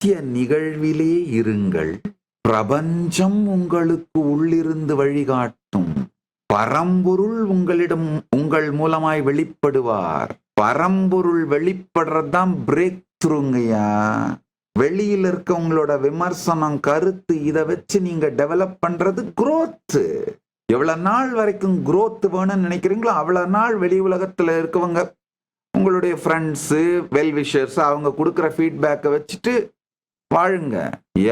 நித்திய நிகழ்விலே இருங்கள். பிரபஞ்சம் உங்களுக்கு உள்ளிருந்து வழிகாட்டும். பரம்பொருள் உங்களிடம் உங்கள் மூலமாய் வெளிப்படுவார். பரம்பொருள் வெளிப்படுறதுதான் பிரேக் த்ரூங்கய்யா. வெளியில இருக்க உங்களோட விமர்சனம், கருத்து, இதை வச்சு நீங்க டெவலப் பண்றது growth. எவ்வளவு நாள் வரைக்கும் growth வேணும்னு நினைக்கிறீங்களோ அவ்வளவு நாள் வெளி உலகத்துல இருக்கவங்க, உங்களுடைய ஃப்ரெண்ட்ஸு, வெல்விஷர்ஸ், அவங்க கொடுக்குற ஃபீட்பேக்கை வச்சுட்டு வாழுங்க.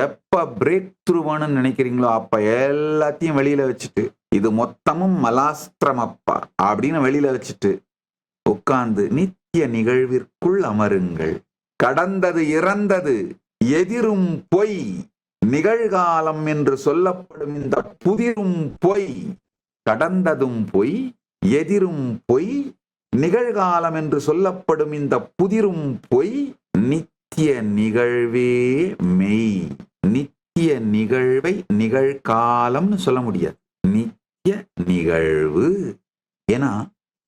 எப்ப பிரேக் த்ரூ வேணும்னு நினைக்கிறீங்களோ அப்ப எல்லாத்தையும் வெளியில வச்சுட்டு, இது மொத்தமும் மலாஸ்திரமப்பா அப்படின்னு வெளியில வச்சுட்டு உட்கார்ந்து நித்திய நிகழ்விற்குள் அமருங்கள். கடந்தது இறந்தது, எதிரும் பொய், நிகழ்காலம் என்று சொல்லப்படும் இந்த புதிரும் பொய். கடந்ததும் பொய், எதிரும் பொய், நிகழ்காலம் என்று சொல்லப்படும் இந்த புதிரும் பொய். நித்திய நிகழ்வே மெய். நித்திய நிகழ்வை நிகழ்காலம்னு சொல்ல முடியாது, நித்திய நிகழ்வு. ஏன்னா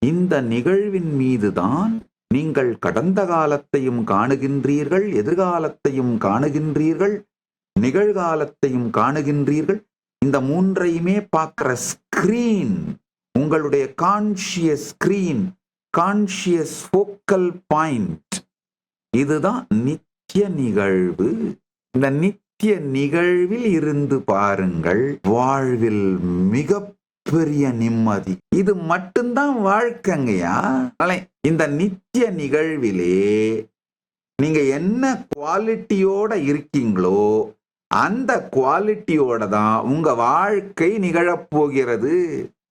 இந்த நிகழ்வின் மீதுதான் நீங்கள் கடந்த காலத்தையும் காணுகின்றீர்கள், எதிர்காலத்தையும் காணுகின்றீர்கள், நிகழ்காலத்தையும் காணுகின்றீர்கள். இந்த மூன்றையுமே பார்க்கிற ஸ்கிரீன், உங்களுடைய conscious screen, conscious focal point, இதுதான் நித்திய நிகழ்வு. இந்த நித்திய நிகழ்வில் இருந்து பாருங்கள், வாழ்வில் மிக பெரிய நிம்மதி. இது மட்டும்தான் வாழ்க்கைங்கய்யா. இந்த நித்திய நிகழ்விலே நீங்க என்ன குவாலிட்டியோட இருக்கீங்களோ அந்த குவாலிட்டியோட தான் உங்க வாழ்க்கை நிகழப்போகிறது.